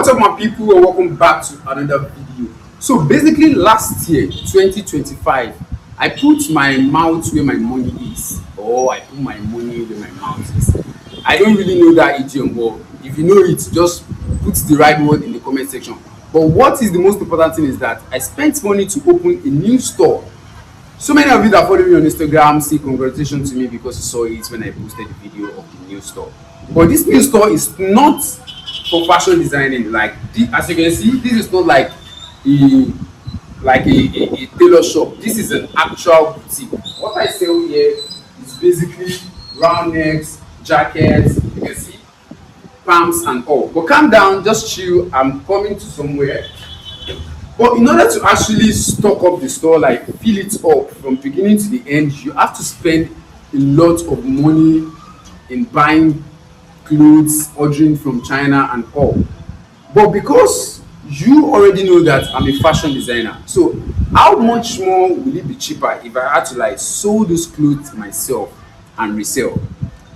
What's up, my people, and welcome back to another video. So basically last year 2025 I put my mouth where my money is, or I put my money where my mouth is. I don't really know that idiom, but if you know it, just put the right word in the comment section. But what is the most important thing is that I spent money to open a new store. So many of you that follow me on Instagram say congratulations to me because you saw it when I posted the video of the new store. But this new store is not for fashion designing. As you can see, this is not like a tailor shop. This is an actual boutique. What I sell here is basically round necks, jackets, you can see pumps and all. But calm down, just chill. I'm coming to somewhere. But in order to actually stock up the store, like fill it up from beginning to the end, you have to spend a lot of money in buying clothes, ordering from China and all. But because you already know that I'm a fashion designer, so how much more will it be cheaper if I had to like sew those clothes myself and resell?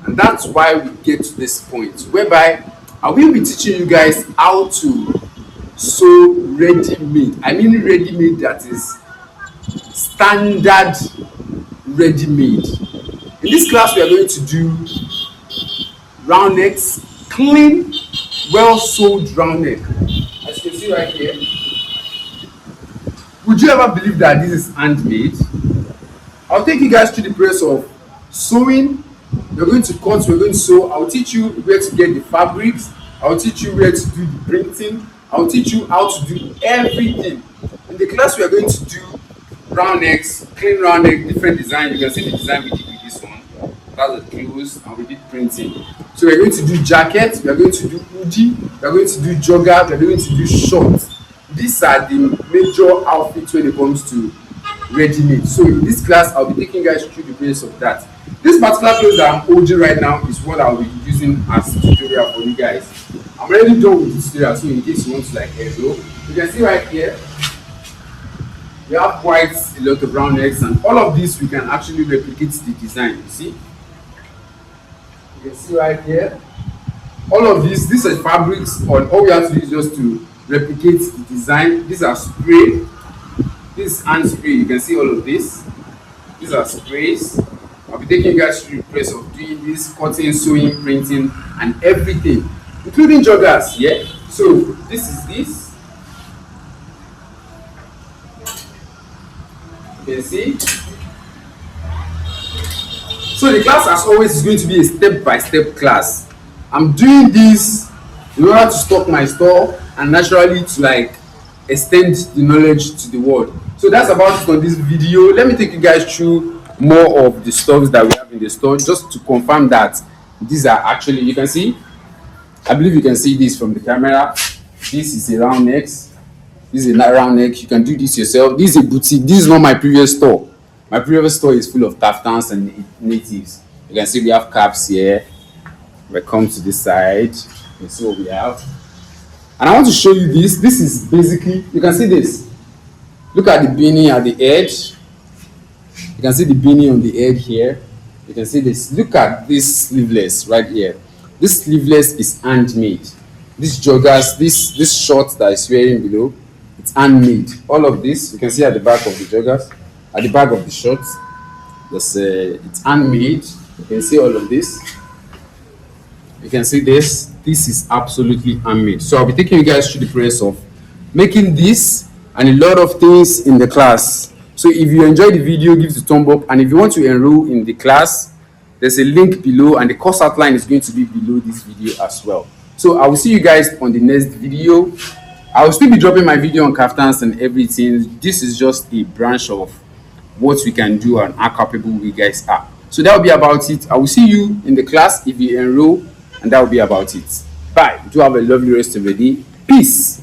And that's why we get to this point whereby I will be teaching you guys how to sew ready-made. I mean ready-made that is standard ready-made. In this class we are going to do round necks, clean, well sewed round neck. As you can see right here. Would you ever believe that this is handmade? I'll take you guys through the process of sewing. We're going to cut, we're going to sew. I'll teach you where to get the fabrics. I'll teach you where to do the printing. I'll teach you how to do everything. In the class we are going to do round necks, clean round neck, different design. You can see the design we did with this one. That's the clothes, and we did printing. So we're going to do jackets, we're going to do hoodie, we're going to do jogger, we're going to do shorts. These are the major outfits when it comes to ready-made. So in this class I'll be taking you guys through the process of that. This particular clothes that I'm holding right now is what I'll be using as a tutorial for you guys. I'm already done with the tutorial, so in case you want to like enroll, you can see right here we have quite a lot of round necks, and all of this we can actually replicate the design. You see, you can see right here all of these are fabrics, or all we have to do is just to replicate the design. These are spray, this hand spray, you can see all of this. These are sprays. I'll be taking you guys through the process of doing this, cutting, sewing, printing and everything, including joggers. Yeah, so this is this, you can see. So the class, as always, is going to be a step-by-step class. I'm doing this in order to stock my store and naturally to like extend the knowledge to the world. So that's about it on this video. Let me take you guys through more of the stuff that we have in the store, just to confirm that these are actually, you can see, I believe you can see this from the camera. This is a round neck. This is a round neck. You can do this yourself. This is a boutique. This is not my previous store. My previous store is full of kaftans and natives. You can see we have caps here. We come to this side. You can see what we have. And I want to show you this. This is basically, you can see this. Look at the beanie at the edge. You can see the beanie on the edge here. You can see this. Look at this sleeveless right here. This sleeveless is handmade. This joggers, this short that is wearing below, it's handmade. All of this you can see at the back of the joggers, at the back of the shorts. It's handmade. You can see all of this. You can see this. This is absolutely handmade. So I'll be taking you guys through the process of making this and a lot of things in the class. So if you enjoyed the video, give the thumb up, and if you want to enroll in the class, there's a link below, and the course outline is going to be below this video as well. So I will see you guys on the next video. I will still be dropping my video on kaftans and everything. This is just a branch of what we can do and how capable we guys are. So that will be about it. I will see you in the class if you enroll, and that will be about it. Bye. Do have a lovely rest of the day. Peace.